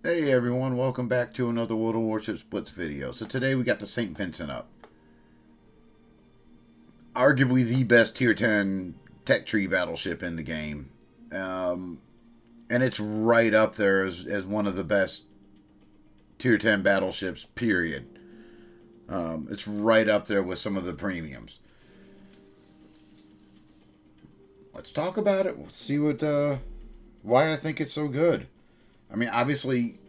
Hey everyone, welcome back to another World of Warships Blitz video. So today we got the St. Vincent up. Arguably the best tier 10 tech tree battleship in the game. And it's right up there as one of the best tier 10 battleships, period. It's right up there with some of the premiums. Let's talk about it. Let's see why I think it's so good. I mean, obviously,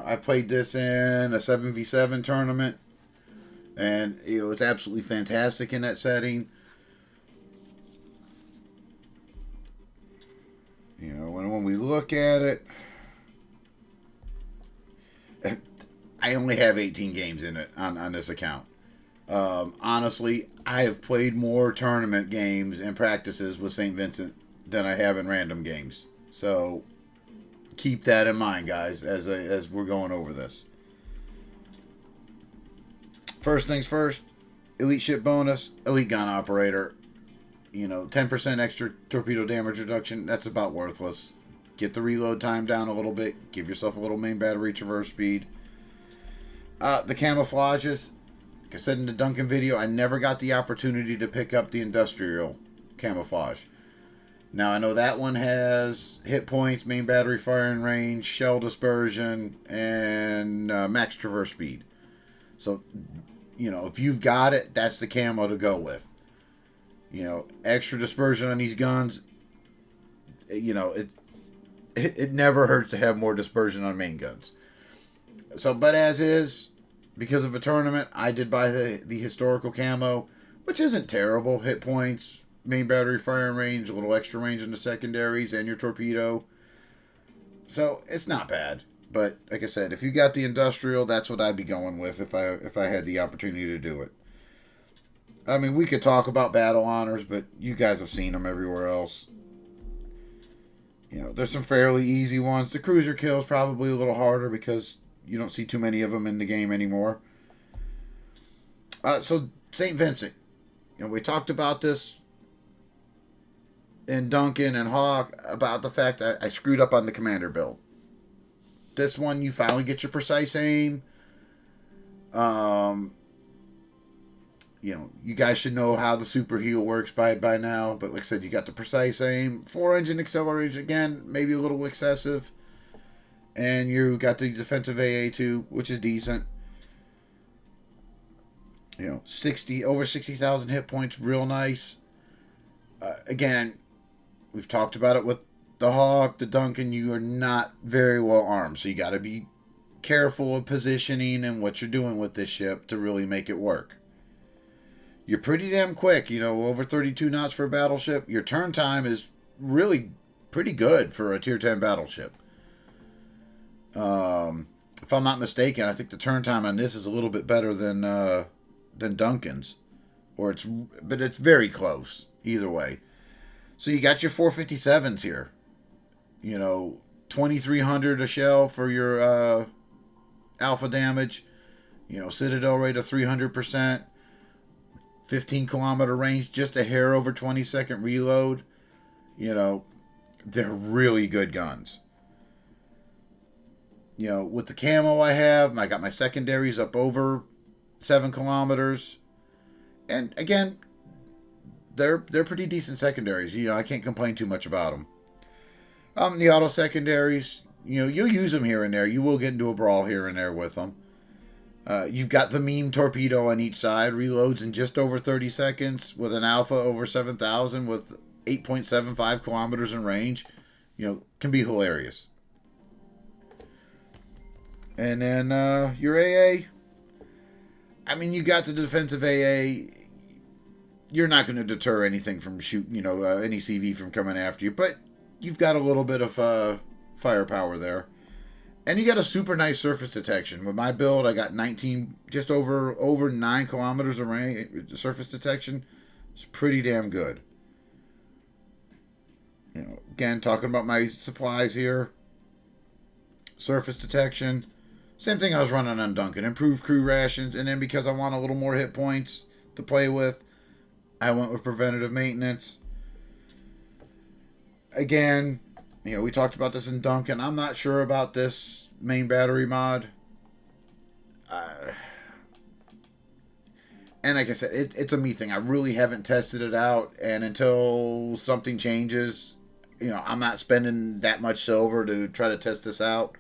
I played this in a 7v7 tournament, and it's absolutely fantastic in that setting. When we look at it, I only have 18 games in it on this account. Honestly, I have played more tournament games and practices with St. Vincent than I have in random games. So keep that in mind, guys, as we're going over this. First things first, elite ship bonus, elite gun operator. 10% extra torpedo damage reduction, that's about worthless. Get the reload time down a little bit. Give yourself a little main battery traverse speed. The camouflages, like I said in the Duncan video, I never got the opportunity to pick up the industrial camouflage. Now, I know that one has hit points, main battery firing range, shell dispersion, and max traverse speed. So, if you've got it, that's the camo to go with. Extra dispersion on these guns, it never hurts to have more dispersion on main guns. So, but as is, because of a tournament, I did buy the historical camo, which isn't terrible. Hit points, main battery firing range, a little extra range in the secondaries, and your torpedo. So it's not bad. But like I said, if you got the industrial, that's what I'd be going with if I had the opportunity to do it. I mean, we could talk about battle honors, but you guys have seen them everywhere else. There's some fairly easy ones. The cruiser kill is probably a little harder because you don't see too many of them in the game anymore. So St. Vincent, we talked about this in Duncan and Hawk about the fact that I screwed up on the commander build. This one, you finally get your precise aim. You guys should know how the super heal works by now. But like I said, you got the precise aim. 4-engine acceleration, again, maybe a little excessive. And you got the defensive AA too, which is decent. 60,000 hit points, real nice. Again, we've talked about it with the Hawk, the Duncan. You are not very well armed, so you got to be careful of positioning and what you're doing with this ship to really make it work. You're pretty damn quick, over 32 knots for a battleship. Your turn time is really pretty good for a tier 10 battleship. If I'm not mistaken, I think the turn time on this is a little bit better than Duncan's, but it's very close either way. So you got your 457s here. 2,300 a shell for your alpha damage. Citadel rate of 300%. 15-kilometer range, just a hair over 20-second reload. They're really good guns. With the camo I got my secondaries up over 7 kilometers. And again, they're pretty decent secondaries. I can't complain too much about them. The auto secondaries, you'll use them here and there. You will get into a brawl here and there with them. You've got the meme torpedo on each side, reloads in just over 30 seconds with an alpha over 7,000 with 8.75 kilometers in range. Can be hilarious. And then your AA, I mean, you got the defensive AA. You're not going to deter anything from shooting, any CV from coming after you, but you've got a little bit of firepower there. And you got a super nice surface detection. With my build, I got 19, just over 9 kilometers of range. Surface detection. It's pretty damn good. Again, talking about my supplies here. Surface detection. Same thing I was running on Duncan. Improved crew rations. And then because I want a little more hit points to play with, I went with preventative maintenance. Again, we talked about this in Duncan. I'm not sure about this main battery mod. And like I said, it's a me thing. I really haven't tested it out, and until something changes, I'm not spending that much silver to try to test this out.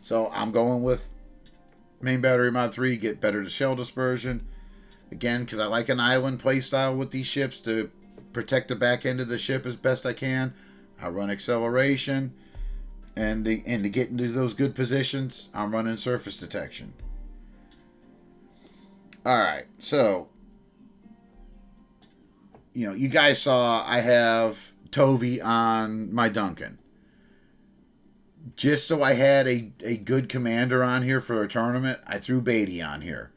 So I'm going with main battery mod 3, get better shell dispersion. Again, because I like an island playstyle with these ships to protect the back end of the ship as best I can. I run acceleration, and to get into those good positions, I'm running surface detection. Alright, so, you guys saw I have Tovey on my Duncan. Just so I had a good commander on here for a tournament, I threw Beatty on here.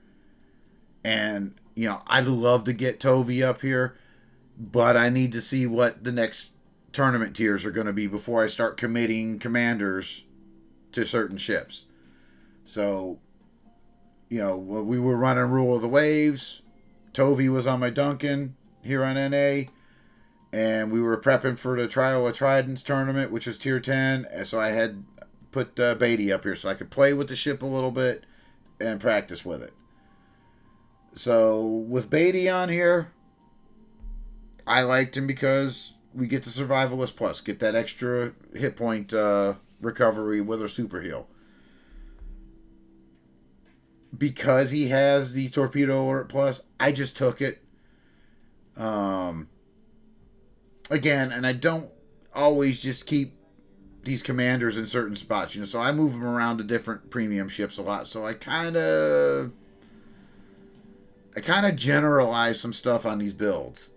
And, I'd love to get Tovey up here, but I need to see what the next tournament tiers are going to be before I start committing commanders to certain ships. So, when we were running Rule of the Waves, Tovey was on my Duncan here on NA, and we were prepping for the Trial of Tridents tournament, which is tier 10, and so I had put Beatty up here so I could play with the ship a little bit and practice with it. So, with Beatty on here, I liked him because we get the Survivalist Plus, get that extra hit point recovery with our Super Heal. Because he has the Torpedo Alert Plus, I just took it. Again, and I don't always just keep these commanders in certain spots, so I move them around to different premium ships a lot, so I kind of generalize some stuff on these builds.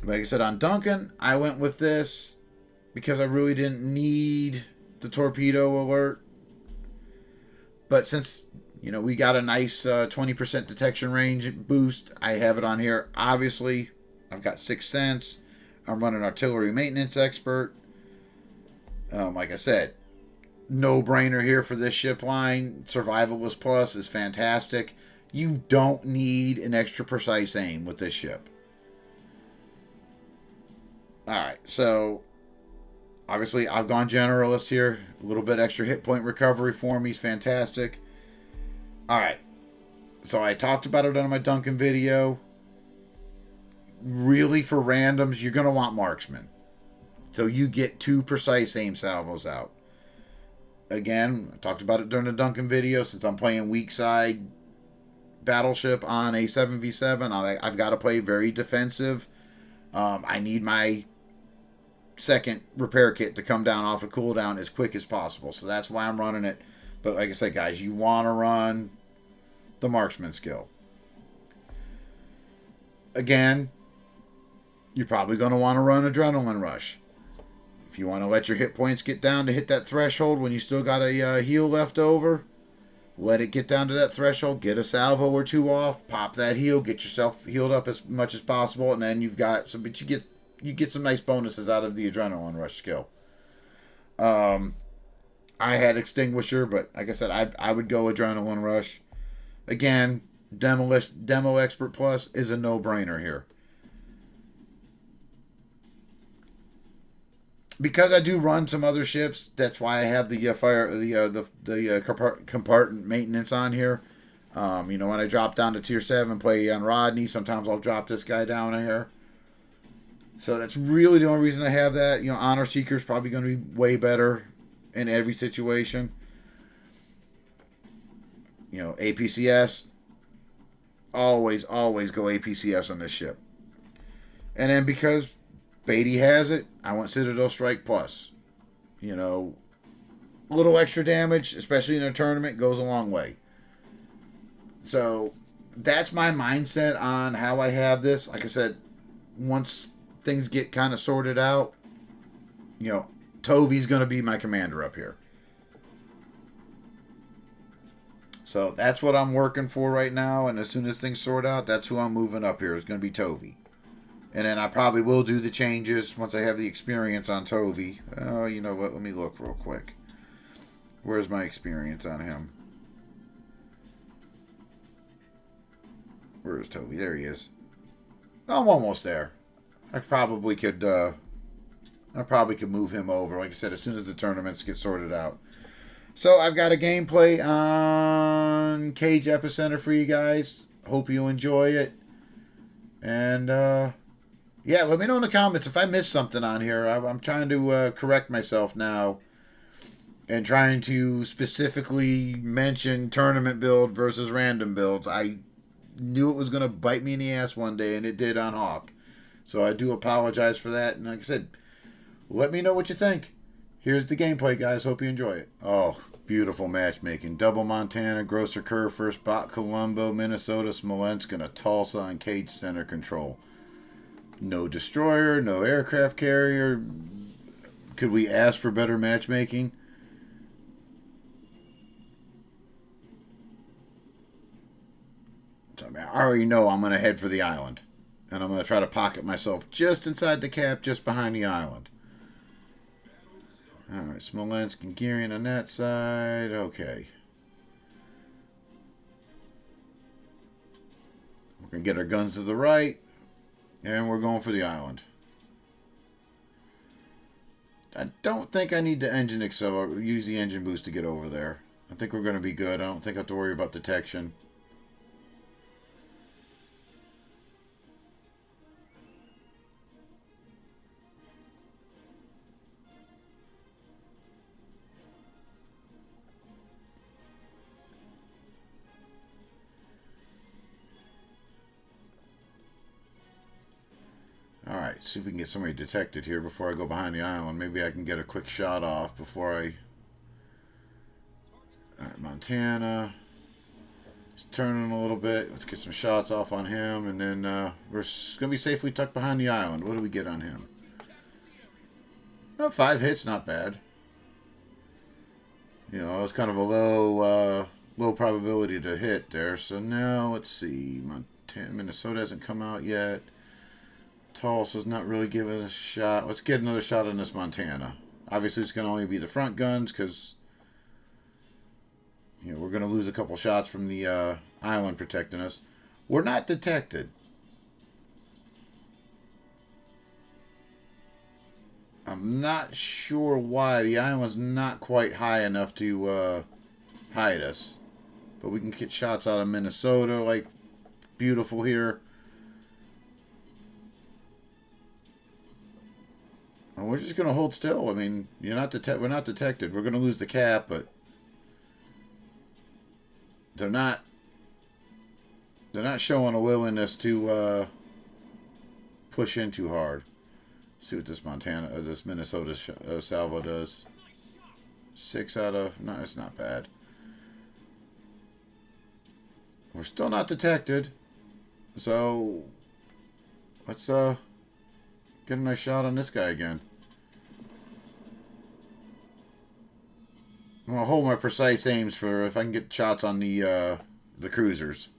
Like I said, on Duncan, I went with this because I really didn't need the Torpedo Alert. But since, we got a nice 20% detection range boost, I have it on here. Obviously, I've got 6th Sense. I'm running Artillery Maintenance Expert. Like I said, no-brainer here for this ship line. Survivalist Plus is fantastic. You don't need an extra precise aim with this ship. Alright, so obviously I've gone Generalist here. A little bit extra hit point recovery for me is fantastic. Alright, so I talked about it on my Duncan video. Really, for randoms, you're going to want Marksman. So you get 2 precise aim salvos out. Again, I talked about it during the Duncan video. Since I'm playing weak side battleship on a 7v7, I've got to play very defensive. I need my second repair kit to come down off a cooldown as quick as possible. So that's why I'm running it. But like I said, guys, you want to run the Marksman skill. Again, you're probably going to want to run Adrenaline Rush. If you want to let your hit points get down to hit that threshold when you still got a heal left over, let it get down to that threshold, get a salvo or 2 off, pop that heal, get yourself healed up as much as possible, and then you've got some, but you get some nice bonuses out of the Adrenaline Rush skill. I had Extinguisher, but like I said, I would go Adrenaline Rush. Again, Demo Expert Plus is a no-brainer here. Because I do run some other ships, that's why I have the compartment maintenance on here. When I drop down to tier 7, play on Rodney, sometimes I'll drop this guy down here. So that's really the only reason I have that. Honor Seeker is probably going to be way better in every situation. APCS, always go APCS on this ship. And then because Beatty has it, I want Citadel Strike Plus. A little extra damage, especially in a tournament, goes a long way. So that's my mindset on how I have this. Like I said, once things get kind of sorted out, Tovey's going to be my commander up here. So that's what I'm working for right now, and as soon as things sort out, that's who I'm moving up here. It's going to be Tovey. And then I probably will do the changes once I have the experience on Tovey. Oh, you know what? Let me look real quick. Where's my experience on him? Where is Tovey? There he is. I'm almost there. I probably could move him over. Like I said, as soon as the tournaments get sorted out. So I've got a gameplay on Cage Epicenter for you guys. Hope you enjoy it. And yeah, let me know in the comments if I missed something on here. I'm trying to correct myself now and trying to specifically mention tournament build versus random builds. I knew it was going to bite me in the ass one day, and it did on Hawk. So I do apologize for that. And like I said, let me know what you think. Here's the gameplay, guys. Hope you enjoy it. Oh, beautiful matchmaking. Double Montana, Grosser Kerr, first Bot Colombo, Minnesota, Smolensk, and a Tulsa on Cage Center control. No destroyer, no aircraft carrier. Could we ask for better matchmaking? I mean, I already know I'm going to head for the island. And I'm going to try to pocket myself just inside the cap, just behind the island. Alright, Smolensk and Girion on that side. Okay. We're going to get our guns to the right. And we're going for the island. I don't think I need to engine accelerate, use the engine boost to get over there. I think we're going to be good. I don't think I have to worry about detection. Alright, see if we can get somebody detected here before I go behind the island. Maybe I can get a quick shot off before I... Alright, Montana. He's turning a little bit. Let's get some shots off on him. And then we're going to be safely tucked behind the island. What do we get on him? Oh, 5 hits, not bad. You know, it was kind of a low probability to hit there. So now, let's see. Minnesota hasn't come out yet. Tulsa's not really giving us a shot. Let's get another shot on this Montana. Obviously, it's going to only be the front guns because, you know, we're going to lose a couple shots from the island protecting us. We're not detected. I'm not sure why. The island's not quite high enough to hide us. But we can get shots out of Minnesota, like, beautiful here. And we're just going to hold still. I mean, we're not detected. We're going to lose the cap, but they're not showing a willingness to push in too hard. Let's see what this Minnesota salvo does. 6 out of... No, it's not bad. We're still not detected. So, let's get a nice shot on this guy again. I'm going to hold my precise aims for if I can get shots on the cruisers.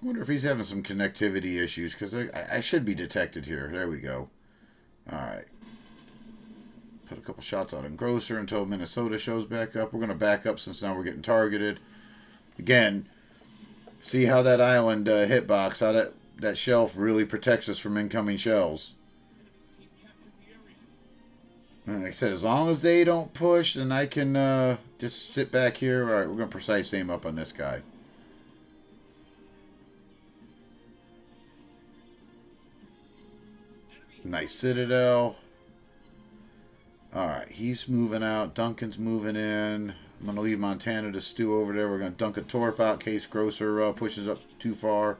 I wonder if he's having some connectivity issues, because I should be detected here. There we go. Alright. Put a couple shots out on Grosser until Minnesota shows back up. We're going to back up since now we're getting targeted. Again, see how that island hitbox, how that shelf really protects us from incoming shells. And like I said, as long as they don't push, then I can just sit back here. Alright, we're going to precise aim up on this guy. Nice Citadel. Alright, he's moving out. Duncan's moving in. I'm going to leave Montana to stew over there. We're going to dunk a torp out in case Grosser pushes up too far.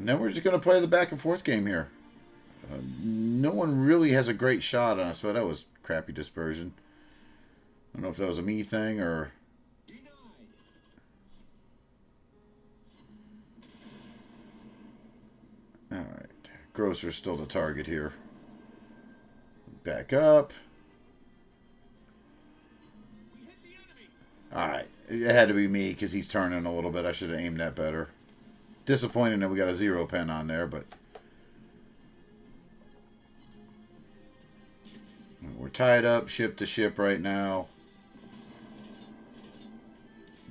And then we're just going to play the back and forth game here. No one really has a great shot on us, but that was crappy dispersion. I don't know if that was a me thing or... Alright. Grosser's still the target here. Back up. Alright. It had to be me because he's turning a little bit. I should have aimed that better. Disappointing that we got a 0 pen on there, but... We're tied up, ship to ship right now.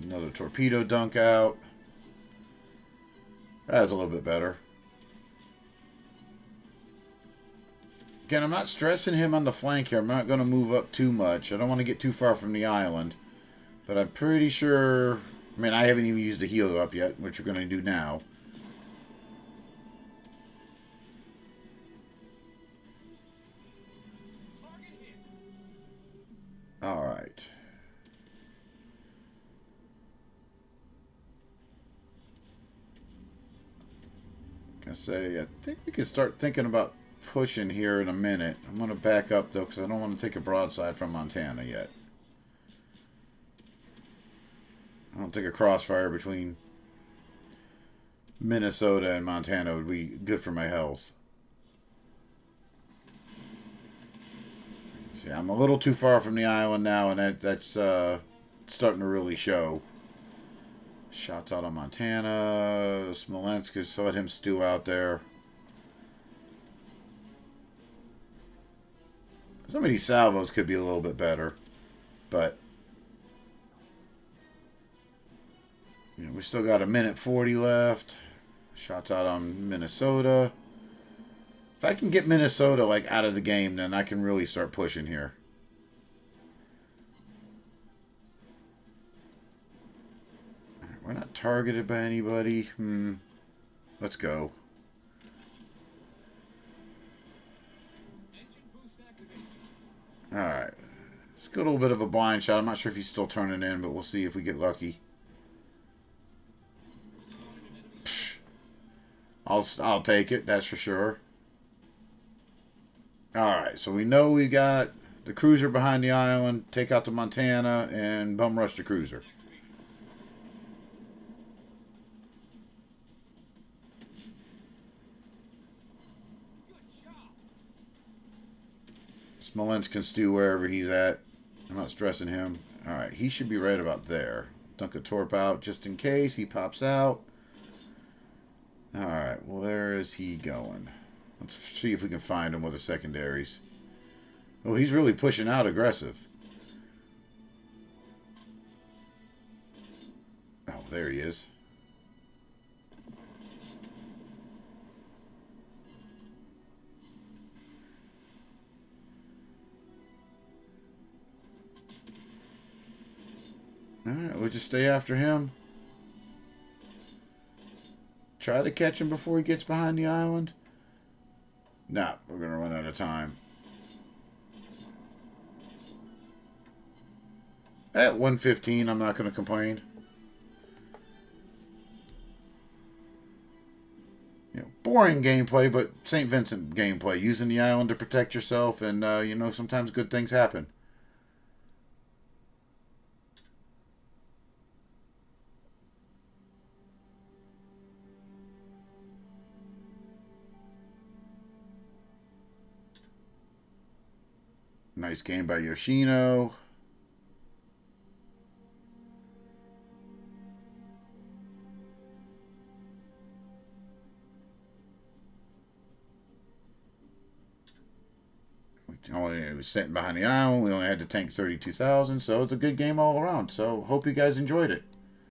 Another torpedo dunk out. That was a little bit better. Again, I'm not stressing him on the flank here. I'm not going to move up too much. I don't want to get too far from the island. But I'm pretty sure... I mean, I haven't even used the heal up yet, which we're going to do now. Alright. I think we can start thinking about pushing here in a minute. I'm going to back up, though, because I don't want to take a broadside from Montana yet. I don't think a crossfire between Minnesota and Montana would be good for my health. See, I'm a little too far from the island now, and that's starting to really show. Shots out on Montana. Smolensk, just let him stew out there. Some of these salvos could be a little bit better, but you know, we still got a minute 40 left. Shots out on Minnesota. If I can get Minnesota like out of the game, then I can really start pushing here. We're not targeted by anybody. Let's go. Alright. It's a little bit of a blind shot. I'm not sure if he's still turning in, but we'll see if we get lucky. I'll take it, that's for sure. Alright, so we know we got the cruiser behind the island, take out the Montana, and bum rush the cruiser. Smolensk can stew wherever he's at. I'm not stressing him. Alright, he should be right about there. Dunk a torp out just in case he pops out. Alright, well, where is he going? Let's see if we can find him with the secondaries. Oh, he's really pushing out aggressive. Oh, there he is. Alright, we'll just stay after him. Try to catch him before he gets behind the island. Nah, we're going to run out of time. At 1:15, I'm not going to complain. You know, boring gameplay, but St. Vincent gameplay. Using the island to protect yourself, and, you know, sometimes good things happen. Nice game by Yoshino. It was sitting behind the island. We only had to tank 32,000, so it's a good game all around. So hope you guys enjoyed it.